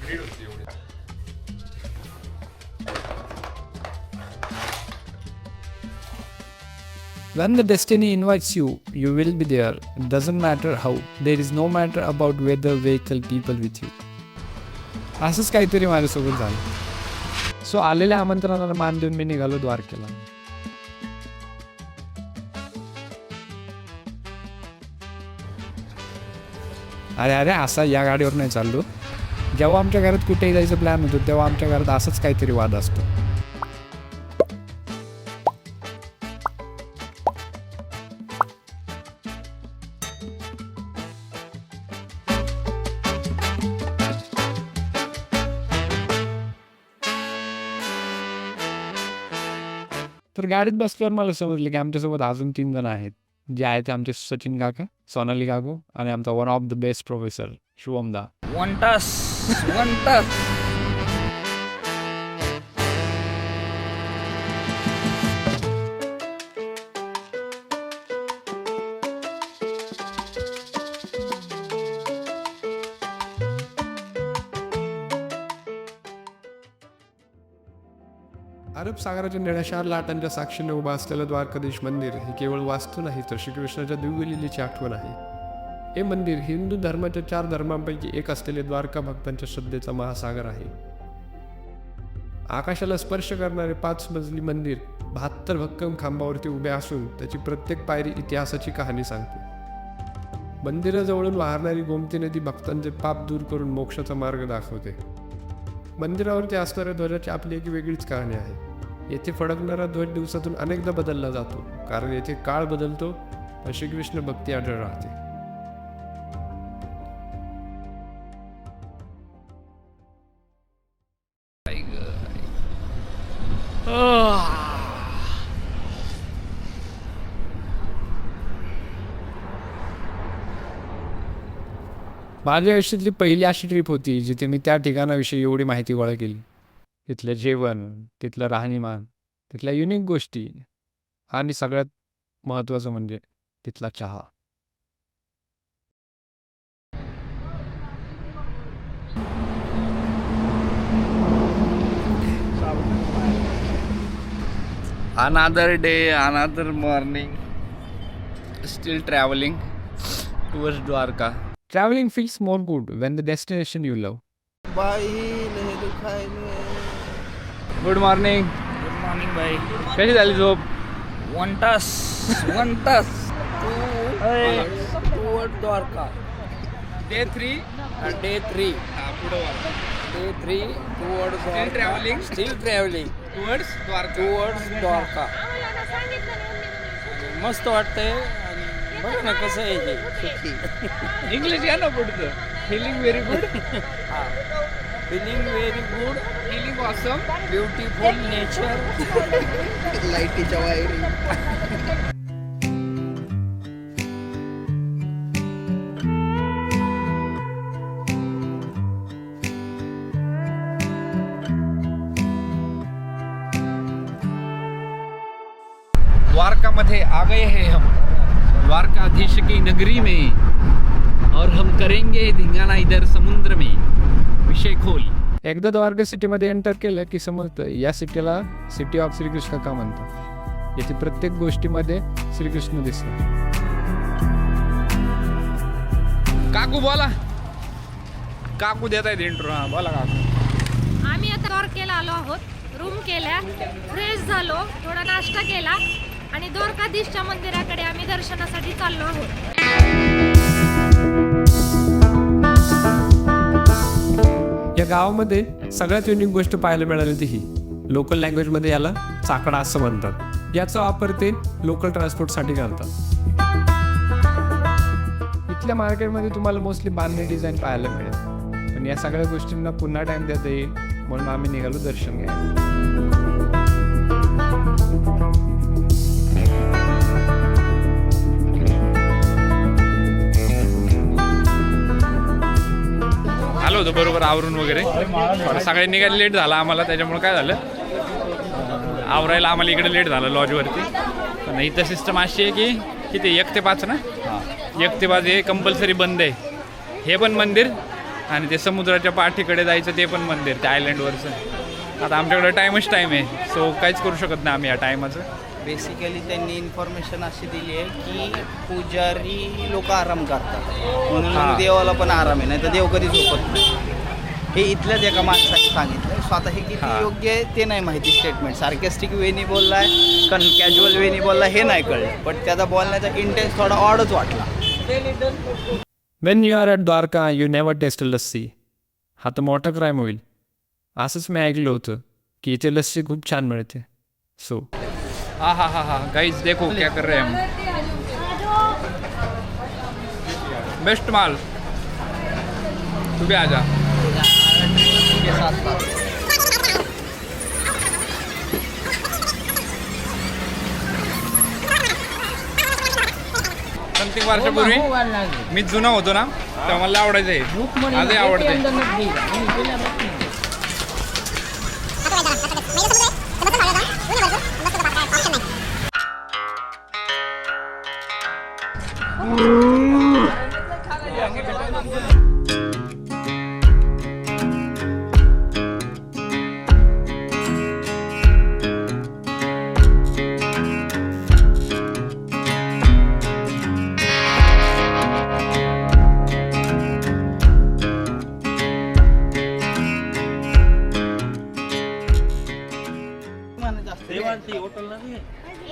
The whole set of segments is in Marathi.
When the destiny invites you, you will be there. It doesn't matter how. There is no matter about weather, vehicle, people with you. असंच काहीतरी माझ्यासोबत झालं. सो आलेल्या आमंत्रणाला मान देऊन मी निघालो द्वारकेला. अरे अरे असा या गाडीवर नाही चाललो. जेव्हा आमच्या घरात कुठेही जायचं प्लॅन होतो तेव्हा आमच्या घरात असंच काहीतरी वाद असतो. तर गाडीत बसल्यावर मला समजलं की आमच्यासोबत अजून 3 जण आहेत. जे आहेत आमचे सचिन काका, सोनाली काकू आणि आमचा one of the best professor शुभमदा. 1 तास 1 तास. अरब सागराच्या निळ्याशार लाटांच्या साक्षीने उभा असलेलं द्वारकाधीश मंदिर हे केवळ वास्तू नाही तर श्रीकृष्णाच्या दिव्यलीलेची आठवण आहे. हे मंदिर हिंदू धर्माच्या 4 धर्मांपैकी एक असलेले द्वारका भक्तांच्या श्रद्धेचा महासागर आहे. आकाशाला स्पर्श करणारे 5 मजली मंदिर 72 भक्कम खांबावरती उभे असून त्याची प्रत्येक पायरी इतिहासाची कहाणी सांगते. मंदिराजवळून वाहणारी गोमती नदी भक्तांचे पाप दूर करून मोक्षाचा मार्ग दाखवते. मंदिरावरती असणाऱ्या ध्वजाची आपली एक वेगळीच कहाणी आहे. येथे फडकणारा ध्वज दिवसातून अनेकदा बदलला जातो कारण येथे काळ बदलतो पण श्रीकृष्ण भक्ती अढळ राहते. माझ्या आयुष्यातली पहिली अशी ट्रिप होती जिथे मी त्या ठिकाणाविषयी एवढी माहिती गोळा केली. तिथलं जेवण, तिथलं राहणीमान, तिथल्या युनिक गोष्टी आणि सगळ्यात महत्त्वाचं म्हणजे तिथला चहा. Another day, another morning. Still traveling towards Dwarka. Traveling feels more good when the destination you love. Good morning. Good morning भाई. कशी झाली झोप? 1 तास 1 तास टुवर्ड द्वारका. Day 3. डे 3 पुढं day 3 toward Still traveling. Steel travelling towards Dwarka. Towards Dwarka. मस्त वाटतंय आणि बघा ना कसं आहे हे सुखी. इंग्लिश घ्या ना पुढचं. Feeling very good. Feeling very good. Feeling awesome. Beautiful nature. लाईटीच्या वायरी. द्वारका मध्ये आ गए हैं हम, द्वारकाधीश की नगरी में, और हम करेंगे धिंगाणा इधर समुद्र में. विषय खोल. एकदा द्वारका सिटीमध्ये एंटर केलं की समजतं या सिटीला सिटी ऑफ श्रीकृष्ण का म्हणतात. येथे प्रत्येक गोष्टीमध्ये श्रीकृष्ण दिसतात. काकू बोला. काकू देत आहेत इंट्रो. हा बोला काकू. आम्ही आता द्वारकेला आलो आहोत. रूम केल्या, फ्रेश झालो, थोडा नाश्ता केला आणि द्वारकाधीशच्या मंदिराकडे आम्ही दर्शनासाठी चाललो आहोत. या गावामध्ये सगळ्यात युनिक गोष्ट पाहायला मिळाली ती ही. लोकल लँग्वेजमध्ये याला चाकडा असं म्हणतात. याचा वापर ते लोकल ट्रान्सपोर्टसाठी करतात. इथल्या मार्केटमध्ये तुम्हाला मोस्टली बांधणी डिझाईन पाहायला मिळेल पण या सगळ्या गोष्टींना पुन्हा टाइम देता येईल म्हणून आम्ही निघालो दर्शन घ्यायला. आलो होतो बरोबर आवरून वगैरे. सकाळी निघायला लेट झाला आम्हाला, त्याच्यामुळे काय झालं आवरायला आम्हाला इकडे लेट झालं लॉजवरती. पण इथं सिस्टम अशी आहे की किती 1 ते 5 ना, 1 ते 5 हे कंपल्सरी बंद आहे. हे पण मंदिर आणि ते समुद्राच्या पाठीकडे जायचं ते पण मंदिर त्या आयलंडवरचं. आता आमच्याकडे टाईमच टाईम आहे, सो काहीच करू शकत नाही आम्ही या टायमाचं. बेसिकली त्यांनी इन्फॉर्मेशन अशी दिली आहे की पुजारी लोक आराम करतात म्हणून हां. मग देवाला पण आराम आहे, नाही तर देव कधी झोपत नाही. हे इथल्याच एका माणसाने सांगितलं. स्वतः हे किती हां. योग्य आहे ते नाही माहिती. स्टेटमेंट सार्केस्टिक वेनी बोललाय कारण कॅज्युअल वेनी बोलला हे नाही कळलं, पण त्याचा बोलण्याचा इंटेन्स थोडा ऑडच वाटला. When you are at Dwarka you never taste lassi. हा तर मोठा क्राईम होईल. असंच मी ऐकलं होतं की इथे लस्सी खूप छान मिळते. सो हा गाइस देखो क्या कर रहे हैं हम. बेस्ट माल, तू भी आ जा. के साथ साथ समथिंग वर्षापूर्वी मी जुना होतो ना तेव्हा मला आवडायचं आहे, आजही आवडते.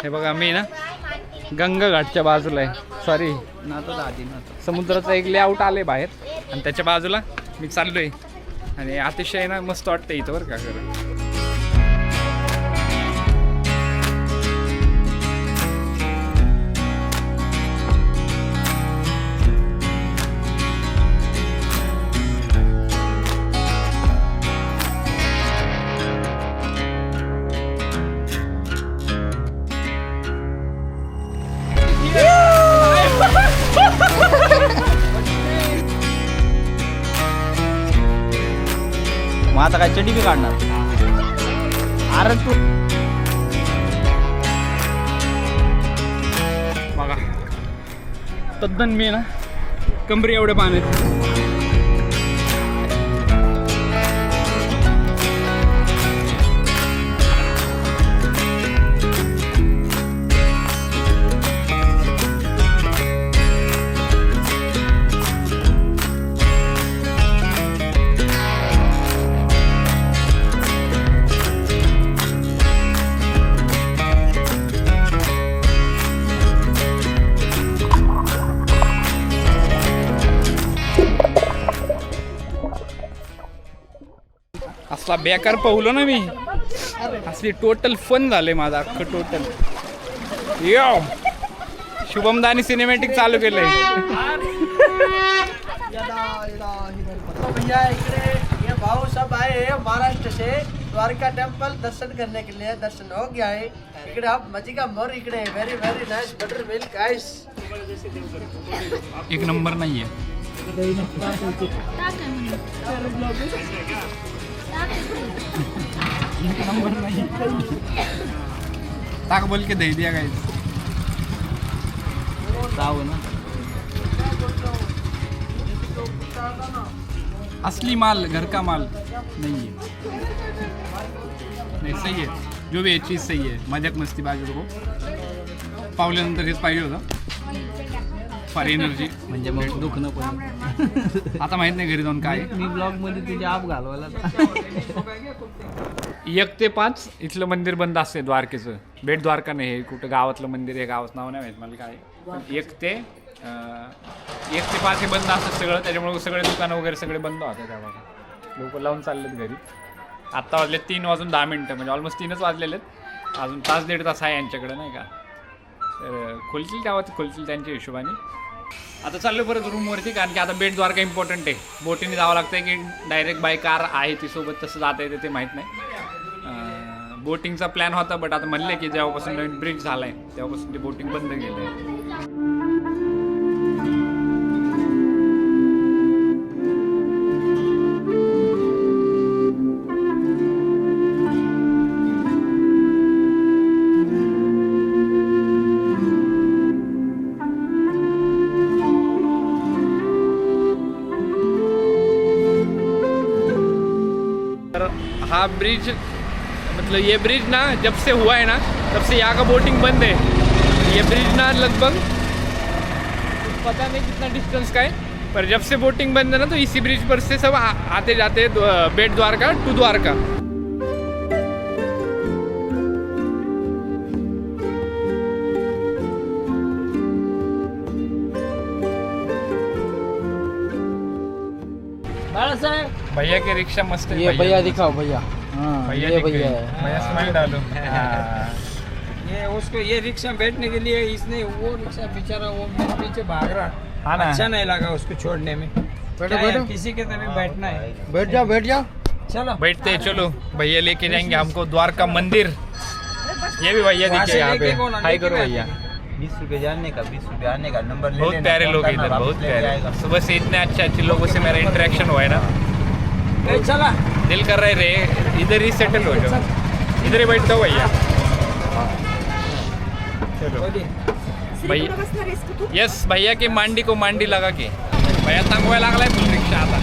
हे बघा मी ना गंगा घाटच्या बाजूला आहे, सॉरी समुद्राचं एक लेआउट आले बाहेर आणि त्याच्या बाजूला मी चाललोय आणि अतिशय ना मस्त वाटतं इथं बरं का खरं. मग आता काय चडी बी काढणार. अरे तू बघा तद्दन मी ना कमरी एवढ्या पाण्यात. असला बेकार पाहुलो ना मी, असली टोटल फन झाले माझा अख्खं टोटल. यो शुभमदानी सिनेमॅटिक चालू केलंय. भैया इकडे ये भाव सब आए हैं महाराष्ट्र से द्वारका टेम्पल दर्शन करने के लिए. दर्शन हो गया है. इकडे आप मजी का मोर इकडे very very nice butter milk ice. एक नंबर नाहीये. ताक बोल के दही दिया गाइस. जाऊ ना. असली माल घर का माल नहीं है. नहीं सही है, जो भी चीज़ सही है. मजाक मस्ती बाजू को पावल्यानंतर हेच पाहिजे होतं फार एनर्जी. म्हणजे मग दुखणं पण. आता माहित नाही घरी जाऊन काय. मी ब्लॉग मध्ये तुझे आप घालवायला. 1 ते 5 इथलं मंदिर बंद असते द्वारकेचं. बेट द्वारका नाही, हे कुठं गावातलं मंदिर आहे, गावाचं नाव नाही माहीत मला काय. पण 1 ते 5 हे बंद असतं सगळं. त्याच्यामुळे सगळे दुकानं वगैरे सगळे बंद होते त्यामुळे लोक लावून चाललेत घरी. आत्ता वाजले 3:10 म्हणजे ऑलमोस्ट 3च वाजलेले आहेत. अजून तास दीड तास आहे यांच्याकडे नाही का. तर खोलतील तेव्हा ते खोलतील त्यांच्या हिशोबाने. आता चाललो परत रूमवरती, कारण की आता बेट द्वारका इम्पॉर्टंट आहे. बोटीने जावं लागतं की डायरेक्ट बाय कार आहे ती सोबत तसं जाता येते ते माहीत नाही. बोटिंगचा प्लॅन होता, बट आता म्हणले की जेव्हापासून नवीन ब्रिज झाला आहे तेव्हापासून ते बोटिंग बंद केलं आहे. हाँ ब्रिज, मतलब ये ब्रिज ना जब से हुआ है ना तब से यहाँ का बोटिंग बंद है। ये ब्रिज ना लगभग पता नहीं कितना डिस्टेंस का है, पर जब से बोटिंग बंद है ना तो इसी ब्रिज पर से सब आते जाते बेट द्वारका टू द्वारका। भैया की रिक्शा मस्त है। ये भैया दिखाओ भैया। हाँ भैया ये दिख भैया रहे हैं। है। भैया स्माइल डालो। ये उसको ये रिक्शा बैठने के लिए इसने वो रिक्शा बेचारा वो मेरे पीछे भाग रहा। हाँ ना। अच्छा नहीं लगा उसको छोड़ने में। क्या यार, किसी के तभी बैठना है। बैठ जाओ। चलो बैठते हैं, चलो भैया लेके जाएंगे हमको द्वारका मंदिर। ये भी भैया वहाँ दिखे से यहाँ पे। लेके कौन आने हाई के करो लिए भैया। 20 रुपए जाने का 20 रुपए आने का नंबर ले बहुत लेना, प्यारे फोन लोग करना, इधर, बहुत वापस लेके प्यारे। आएगा। सुबह से इतने अच्छे लोगों से मेरा इंटरेक्शन हुआ है ना, ए, चला दिल कर रहे रे इधर ही सेटल हो जाओ। इधर ही बैठ जाओ भैया। चलो बोलिए। भैया, यस भैया की मांडी को मांडी लगा के भैया तांगवाय लागलाय फुल रिक्षा आता।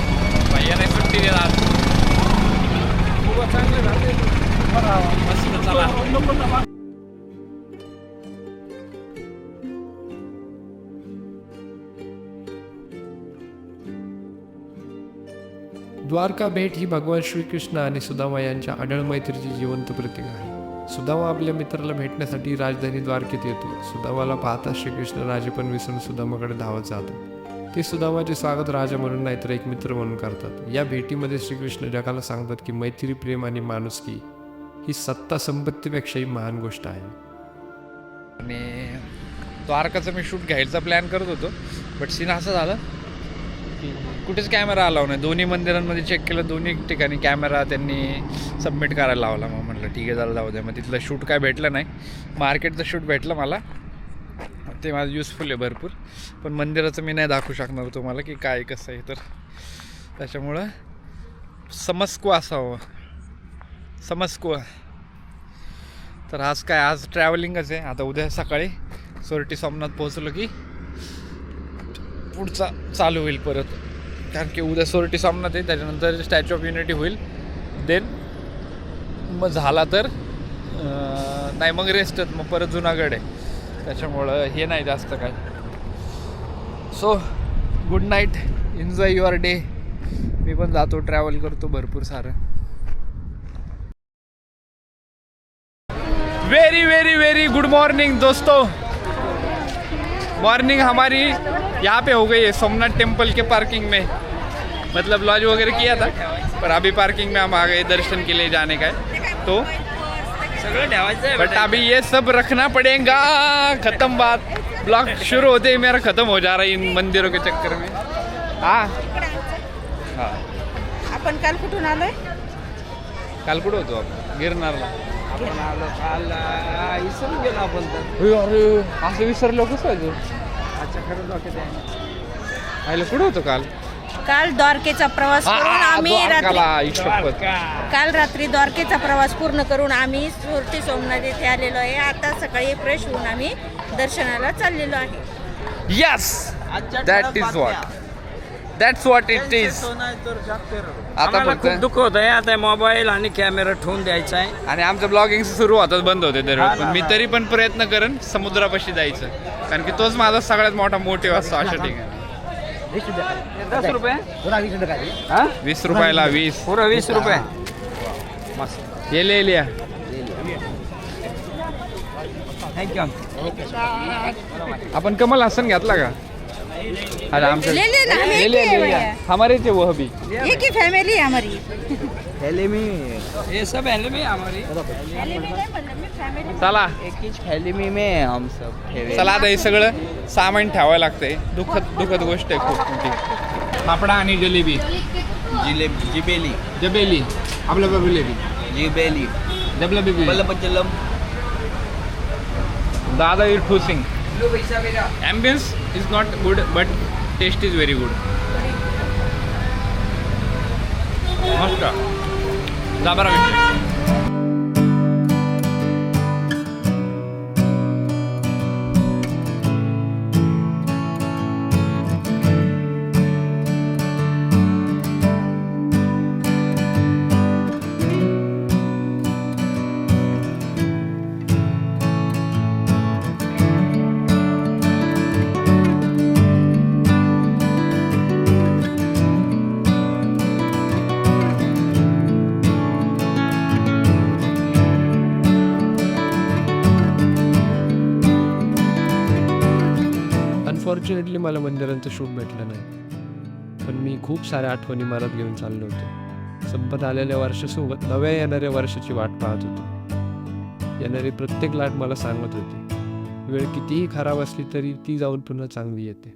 भैया नाही सुट्टी देत आज। मस्त चला। द्वारका भेट ही भगवान श्रीकृष्ण आणि सुदामा यांच्या अढळ मैत्रीची जिवंत प्रतीक आहे. सुदामा आपल्या मित्राला भेटण्यासाठी राजधानी द्वारकेत येतो. सुदामाला पाहता श्रीकृष्ण राजेपण विसरून सुदामाकडे धावत जातो. ते सुदामाचे स्वागत राजा म्हणून नाहीतर एक मित्र म्हणून करतात. या भेटीमध्ये श्रीकृष्ण जगाला सांगतात की मैत्री, प्रेम आणि माणुसकी ही सत्ता संपत्तीपेक्षाही महान गोष्ट आहे. आणि द्वारकाचं मी शूट घ्यायचा प्लॅन करत होतो, बट सीन असं झालं की कुठेच कॅमेरा अलाव नाही. दोन्ही मंदिरांमध्ये चेक केलं, दोन्ही ठिकाणी कॅमेरा त्यांनी सबमिट करायला लावला. मग म्हटलं ठीक आहे झालं, जाऊ द्या. मग तिथलं शूट काय भेटलं नाही. मार्केटचं शूट भेटलं मला, ते माझं युजफुल आहे भरपूर. पण मंदिराचं मी नाही दाखवू शकणार तुम्हाला की काय कसं आहे, तर त्याच्यामुळं समस्को असावं, समस्को. तर आज काय, आज ट्रॅव्हलिंगच आहे. आता उद्या सकाळी सोरटी सोमनाथ पोहोचलो की पुढचा चालू होईल परत, कारण की उद्या सोरटी सोमनाथ आहे, त्याच्यानंतर स्टॅच्यू ऑफ युनिटी होईल. देन मग झाला तर नाही मग रेस्टच, मग परत जुनागड आहे. त्याच्यामुळं हे नाही जास्त काय. So good night, enjoy your day. मी पण जातो, ट्रॅव्हल करतो भरपूर सारं. Very very very good morning दोस्तों. मॉर्निंग हमारी यहाँ पे हो गई है सोमनाथ टेम्पल के पार्किंग में. मतलब लॉज वगैरह किया था, पर अभी पार्किंग में हम आ गए, दर्शन के लिए जाने का है. तो सगळं ठेवायचं आहे बट अभी ये सब रखना पड़ेगा. खत्म बात. ब्लॉग शुरू होते ही मेरा खत्म हो जा रहा है इन मंदिरों के चक्कर में. हाँ हाँ. आपण काल कुठून आलोय? काल कुठं होतो आपण? गिरनारला. आपण आलो काल इसरून गेलो आपण तर. अरे असं विसरलो कसं आहे? अच्छा खरं डोक्यात आहे. आयला कुठं होतो काल? काल द्वारकेचा प्रवास करून आम्ही काल रात्री द्वारकेचा प्रवास पूर्ण करून आम्ही सोरटी सोमनाथ येथे आलेलो आहे. आता सकाळी फ्रेश होऊन आम्ही दर्शनाला चाललेलो आहे. Yes, that is what, that's what it is. आता आम्हाला फक्त खूप दुःख होत आहे. आता मोबाईल आणि कॅमेरा ठेवून द्यायचा आहे. आणि आमचं ब्लॉगिंग सुरू होतात बंद होते दरवेळेस, पण मी तरी पण प्रयत्न करेन समुद्रापाशी जायचं, कारण की तोच माझा सगळ्यात मोठा मोटिव्ह असतो अशा ठिकाणी. 10 रुपये 20 रुपयाला 20. पुरं 20 रुपये. हे लिया. थँक्यू. आपण कमल हसन घेतला का? अरे आमचं ले ले ना, हम एक ही है भैया. हमारे थे वो भी. एक ही फैमिली है हमारी. थैली में हे सब आहे मी हमारी. चला एक ही थैली में हम सब ठेवे. चला आता हे सगळं सामान ठेवायला लागतंय. दुःखद गोष्ट आहे खूप मोठी. फाफडा आणि जलेबी. जिबेली जबेली आपलं जलेबी. जिबेली जबलेबी. बलपचलम. दादा is ठोसिंग. Ambience is not good, but taste is very good. मस्त. जा बरं. अनफॉर्च्युनेटली मला मंदिरांचं शूट भेटलं नाही, पण मी खूप साऱ्या आठवणी मनात घेऊन चाललो होतो. संपत आलेल्या वर्षासोबत नव्या येणाऱ्या वर्षाची वाट पाहत होतो. येणारी प्रत्येक लाट मला सांगत होती, वेळ कितीही खराब असली तरी ती जाऊन पुन्हा चांगली येते.